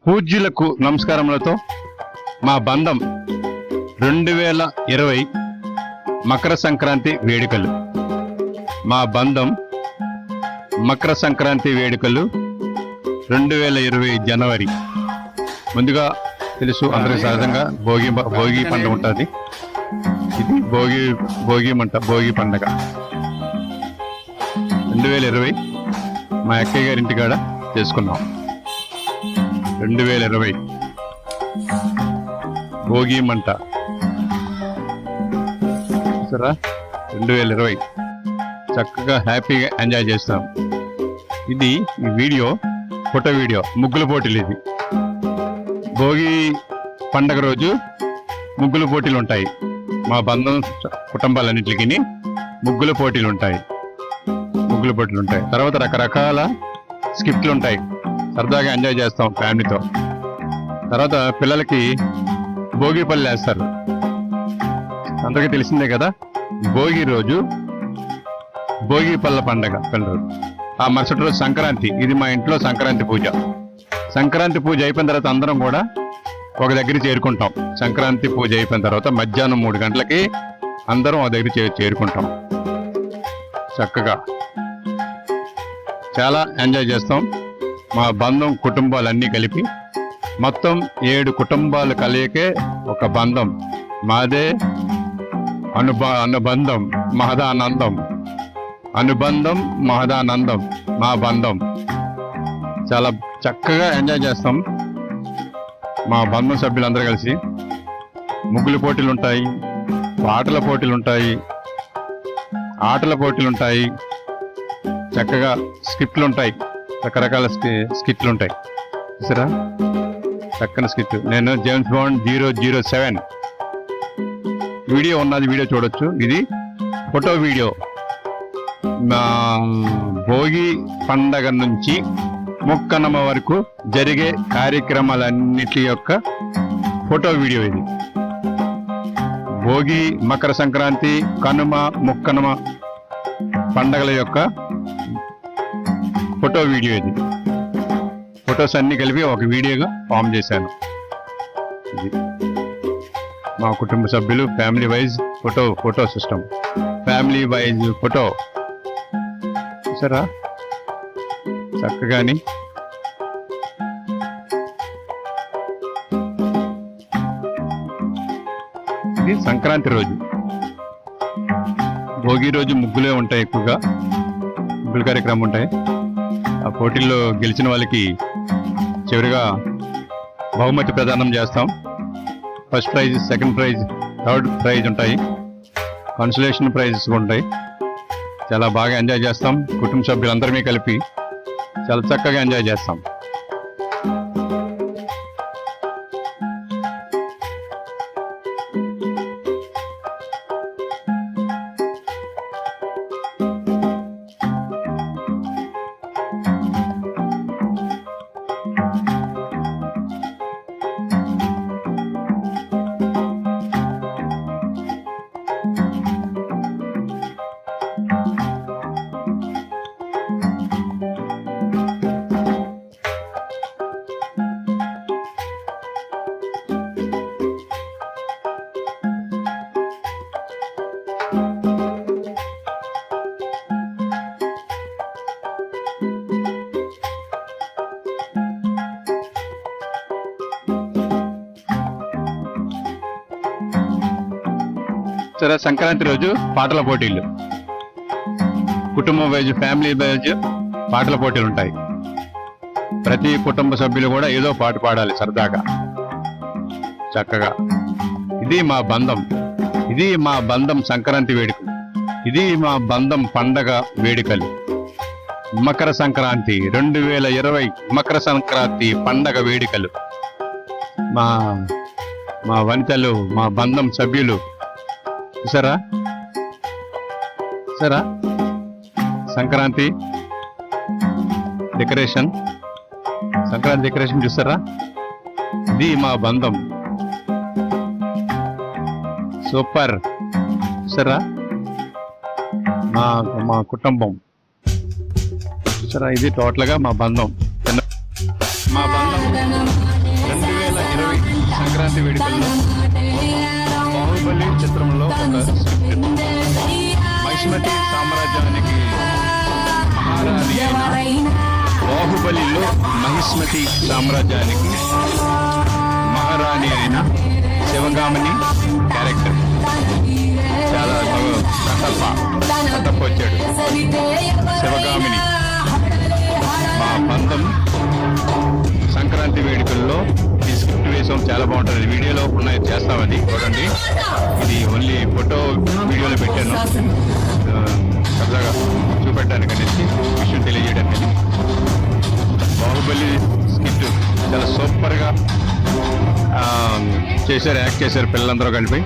పూజ్యులకు నమస్కారములతో మా బంధం 2020 మకర సంక్రాంతి వేడుకలు. మా బంధం మకర సంక్రాంతి వేడుకలు 2020 జనవరి. ముందుగా తెలుసు అందరికి సహజంగా భోగి పండుగ ఉంటుంది. ఇది భోగి పండుగ 2020 మా అక్కయ్య గారి ఇంటికాడ చేసుకున్నాం. 2020 భోగి మంట సరే 2020 చక్కగా హ్యాపీగా ఎంజాయ్ చేస్తాం. ఇది ఈ వీడియో ఫోటో వీడియో ముగ్గుల పోటీలు. ఇది భోగి పండగ రోజు ముగ్గుల పోటీలు ఉంటాయి. మా బంధం కుటుంబాలన్నింటికి ముగ్గుల పోటీలు ఉంటాయి. తర్వాత రకరకాల స్కిప్లు ఉంటాయి. సరదాగా ఎంజాయ్ చేస్తాం ఫ్యామిలీతో. తర్వాత పిల్లలకి భోగి పళ్ళు వేస్తారు. అందరికీ తెలిసిందే కదా, భోగి రోజు భోగి పళ్ళ పండగ పిల్లలు. ఆ మరుసటి రోజు సంక్రాంతి. ఇది మా ఇంట్లో సంక్రాంతి పూజ. సంక్రాంతి పూజ అయిపోయిన తర్వాత అందరం కూడా ఒక దగ్గర చేరుకుంటాం. సంక్రాంతి పూజ అయిపోయిన తర్వాత మధ్యాహ్నం 3 గంటలకి అందరం ఒక దగ్గర చేరుకుంటాం. చక్కగా చాలా ఎంజాయ్ చేస్తాం. మా బంధం కుటుంబాలన్నీ కలిపి మొత్తం 7 కుటుంబాలు కలియకే ఒక బంధం. మాదే అనుబంధం మహదానందం. అనుబంధం మహదానందం మా బంధం. చాలా చక్కగా ఎంజాయ్ చేస్తాం మా బంధం సభ్యులందరూ కలిసి. ముగ్గుల పోటీలు ఉంటాయి, పాటల పోటీలు ఉంటాయి, ఆటల పోటీలు ఉంటాయి, చక్కగా స్కిట్లు ఉంటాయి, రకరకాల స్కిట్లు ఉంటాయి. చూసారా చక్కని స్కిట్. నేను జేమ్స్ బాండ్ 007 వీడియో ఉన్నది, వీడియో చూడొచ్చు. ఇది ఫోటో వీడియో. మా భోగి పండగ నుంచి ముక్కనమ వరకు జరిగే కార్యక్రమాలన్నిటి యొక్క ఫోటో వీడియో ఇది. భోగి, మకర సంక్రాంతి, కనుమ, ముక్కనమ పండగల యొక్క ఫోటో వీడియో ఇది. ఫొటోస్ అన్ని కలిపి ఒక వీడియోగా ఫామ్ చేశాను. ఇది మా కుటుంబ సభ్యులు family wise photo system. Family wise photo సరే చక్కగాని. ఇది సంక్రాంతి రోజు. భోగి రోజు ముగ్గులే ఉంటాయి, ఎక్కువగా ముగ్గుల కార్యక్రమం ఉంటాయి. ఆ పోటీల్లో గెలిచిన వాళ్ళకి చివరిగా బహుమతి ప్రదానం చేస్తాం. First prize, second prize, third prize ఉంటాయి. కన్సలేషన్ ప్రైజెస్ ఉంటాయి. చాలా బాగా ఎంజాయ్ చేస్తాం. కుటుంబ సభ్యులందరినీ కలిపి చాలా చక్కగా ఎంజాయ్ చేస్తాం. సరే సంక్రాంతి రోజు పాటల పోటీలు. కుటుంబం వైజ్, ఫ్యామిలీ వైజ్ పాటల పోటీలు ఉంటాయి. ప్రతి కుటుంబ సభ్యులు కూడా ఏదో పాట పాడాలి సరదాగా చక్కగా. ఇది మా బంధం. ఇది మా బంధం సంక్రాంతి వేడుకలు. ఇది మా బంధం పండగ వేడుకలు. మకర సంక్రాంతి 2020 మకర సంక్రాంతి పండగ వేడుకలు. మా వనితలు, మా బంధం సభ్యులు చూసారా సంక్రాంతి డెకరేషన్ చూసారా. ఇది మా బంధం. సూపర్. చూసారా మా కుటుంబం. చూసారా ఇది టోటల్గా మా బంధం. సంక్రాంతి వేడుకల్లో బాహుబలి చిత్రంలో ఒక స్క్రిప్ట్. మహిష్మతి సామ్రాజ్యానికి మహారాణి అయిన బాహుబలిలో మహిష్మతి సామ్రాజ్యానికి మహారాణి అయిన శివగామిని క్యారెక్టర్ చాలా కట్టప్ప వచ్చాడు. శివగామిని మా బంధం సంక్రాంతి వేడుకల్లో ఈ స్క్రిప్ట్ వేసాం, చాలా బాగుంటుంది. వీడియోలో ఉన్నాయి, చేస్తామని చూడండి. ఇది ఓన్లీ ఫోటో వీడియోలో పెట్టాను సరదాగా చూపెట్టడానికి అనేసి, విషయం తెలియజేయడానికి. బాహుబలి స్కిట్ చాలా సూపర్గా చేశారు, యాక్ట్ చేశారు పిల్లలందరూ కలిపి.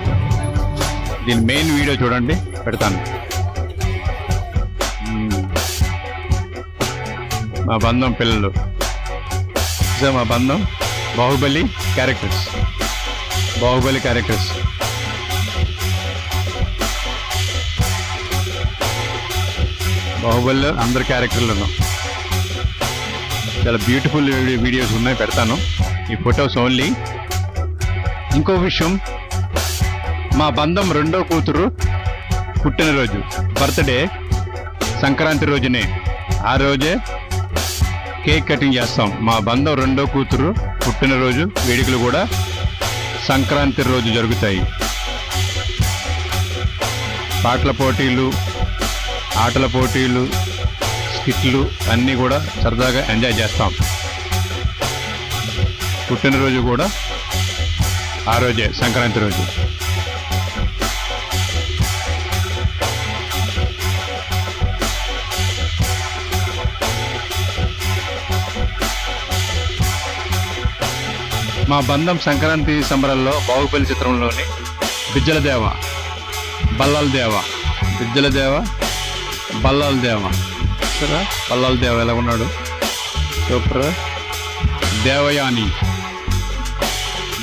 దీని మెయిన్ వీడియో చూడండి, పెడతాను. మా బంధం పిల్లలు, మా బంధం బాహుబలి క్యారెక్టర్స్, బాహుబలి క్యారెక్టర్స్. బాహుబలిలో అందరు క్యారెక్టర్లు ఉన్నాం. చాలా బ్యూటిఫుల్ వీడియోస్ ఉన్నాయి, పెడతాను. ఈ ఫొటోస్ ఓన్లీ. ఇంకో విషయం, మా బంధం రెండో కూతురు పుట్టినరోజు, బర్త్డే సంక్రాంతి రోజునే. ఆ రోజే కేక్ కటింగ్ చేస్తాం. మా బంధం రెండో కూతురు పుట్టినరోజు వేడుకలు కూడా సంక్రాంతి రోజు జరుగుతాయి. పాటల పోటీలు, ఆటల పోటీలు, స్కిట్లు అన్నీ కూడా సరదాగా ఎంజాయ్ చేస్తాం. పుట్టినరోజు కూడా ఆ రోజే, సంక్రాంతి రోజు. మా బంధం సంక్రాంతి సంబరాల్లో బాహుబలి చిత్రంలోని బిజ్జల దేవ, బల్లాల దేవ, బిజ్జల దేవ, బల్లాల దేవ. సరే, బల్లాల దేవ ఎలా ఉన్నాడు, సూపర్. దేవయాని,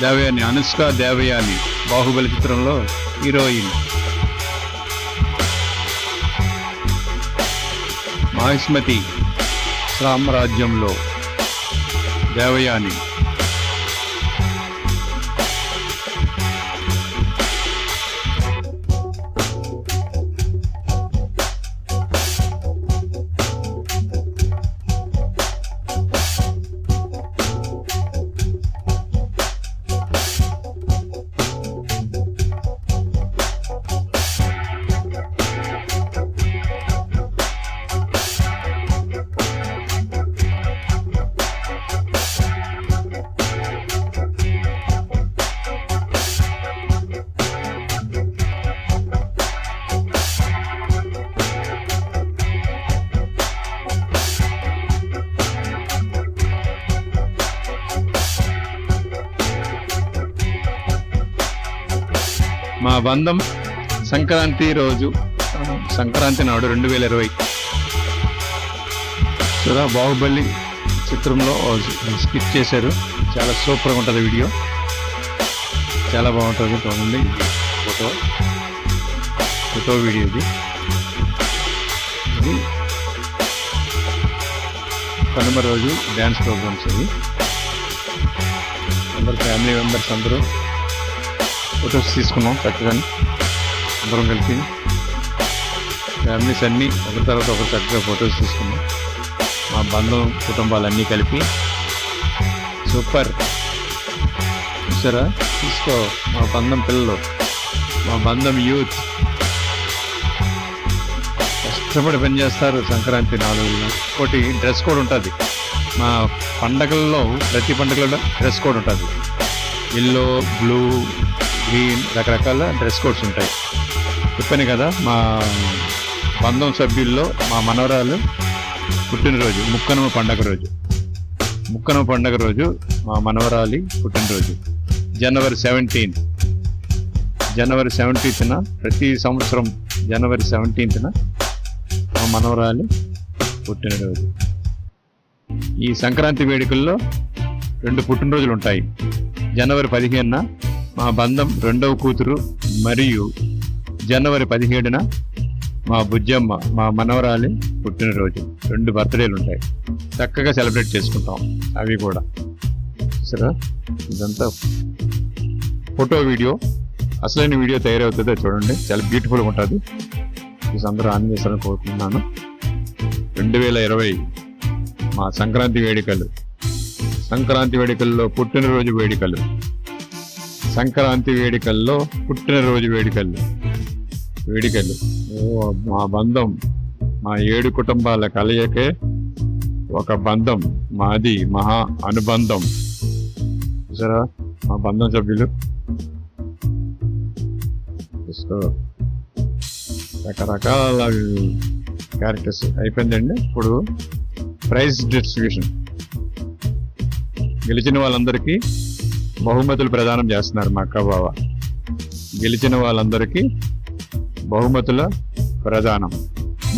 దేవయాని, అనుష్క దేవయాని బాహుబలి చిత్రంలో హీరోయిన్. మహిష్మతి సామ్రాజ్యంలో దేవయాని. మా బంధం సంక్రాంతి రోజు, సంక్రాంతి నాడు 2020 కదా బాహుబలి చిత్రంలో స్కిట్ చేశారు. చాలా సూపర్గా ఉంటుంది వీడియో, చాలా బాగుంటుంది. చూడండి, ఫోటో వీడియో ఇది. కనుమ రోజు డ్యాన్స్ ప్రోగ్రామ్స్ అవి. అందరు ఫ్యామిలీ మెంబర్స్ అందరూ ఫొటోస్ తీసుకున్నాం చక్కగా, అందరం కలిపి ఫ్యామిలీస్ అన్నీ ఒకరి తర్వాత ఒకరు చక్కగా ఫొటోస్ తీసుకున్నాం. మా బంధం కుటుంబాలన్నీ కలిపి సూపర్. చూసారా, తీసుకో. మా బంధం పిల్లలు, మా బంధం యూత్ కష్టపడి పనిచేస్తారు సంక్రాంతి 4 రోజులు. ఒకటి డ్రెస్ కోడ్ ఉంటుంది. మా పండగల్లో ప్రతి పండుగలో డ్రెస్ కోడ్ ఉంటుంది. ఎల్లో, బ్లూ, గ్రీన్ రకరకాల డ్రెస్ కోడ్స్ ఉంటాయి. చెప్పాను కదా, మా బంధం సభ్యుల్లో మా మనవరాలు పుట్టినరోజు ముక్కనుమ పండగ రోజు. ముక్కనుమ పండగ రోజు మా మనవరాలి పుట్టినరోజు జనవరి 17. జనవరి 17న, ప్రతి సంవత్సరం జనవరి 17న మా మనవరాలి పుట్టినరోజు. ఈ సంక్రాంతి వేడుకల్లో 2 పుట్టినరోజులు ఉంటాయి. జనవరి 15న మా బంధం రెండవ కూతురు, మరియు జనవరి 17న మా బుజ్జమ్మ, మా మనవరాలి పుట్టినరోజు. 2 బర్త్డేలు ఉంటాయి. చక్కగా సెలబ్రేట్ చేసుకుంటాం అవి కూడా. సరే, ఇదంతా ఫోటో వీడియో అసలైన వీడియో తయారవుతుందో చూడండి, చాలా బ్యూటిఫుల్గా ఉంటుంది. ఈ అందరూ ఆన్ చేస్తారని కోరుకుంటున్నాను. 2020 మా సంక్రాంతి వేడుకలు, సంక్రాంతి వేడుకల్లో పుట్టినరోజు వేడుకలు, సంక్రాంతి వేడుకల్లో పుట్టినరోజు వేడుకలు. మా బంధం, మా 7 కుటుంబాల కలయికే ఒక బంధం, మాది మహా అనుబంధం. చూసారా మా బంధం సభ్యులు. రకరకాల క్యారెక్టర్స్ అయిపోయిందండి. ఇప్పుడు ప్రైజ్ డిస్ట్రిబ్యూషన్, గెలిచిన వాళ్ళందరికీ బహుమతులు ప్రదానం చేస్తున్నారు మా అక్క బావ. గెలిచిన వాళ్ళందరికీ బహుమతుల ప్రదానం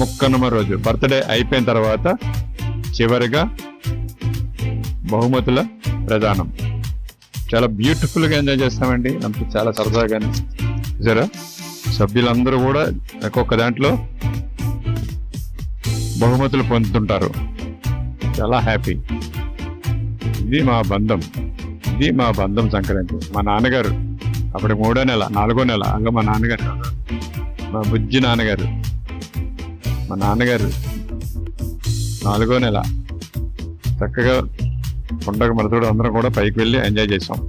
ముక్కనుమ రోజు, బర్త్డే అయిపోయిన తర్వాత చివరిగా బహుమతుల ప్రదానం. చాలా బ్యూటిఫుల్గా ఎంజాయ్ చేస్తామండి, అంత చాలా సరదాగానే. సరే, సభ్యులందరూ కూడా ఒక్కొక్క దాంట్లో బహుమతులు పొందుతుంటారు. చాలా హ్యాపీ. ఇది మా బంధం, ఇది మా బంధం సంక్రాంతి. మా నాన్నగారు అప్పుడు 3వ నెల 4వ నెల, అంగా మా నాన్నగారు, మా బుజ్జి నాన్నగారు, మా నాన్నగారు 4వ నెల చక్కగా పండగ మరతోడు అందరం కూడా పైకి వెళ్ళి ఎంజాయ్ చేసాం.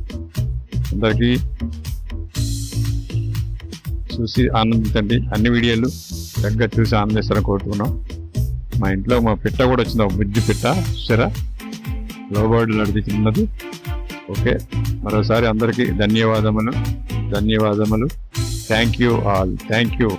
అందరికీ చూసి ఆనందించండి. అన్ని వీడియోలు చక్కగా చూసి ఆనందిస్తారని కోరుతున్నాం. మా ఇంట్లో మా పిట్ట కూడా వచ్చింది, ఒక బుజ్జి పిట్ట. చూసారా, లోబర్డ్ నడిచిన్నది. ఓకే, మరోసారి అందరికీ ధన్యవాదములు. Thank you all. Thank you.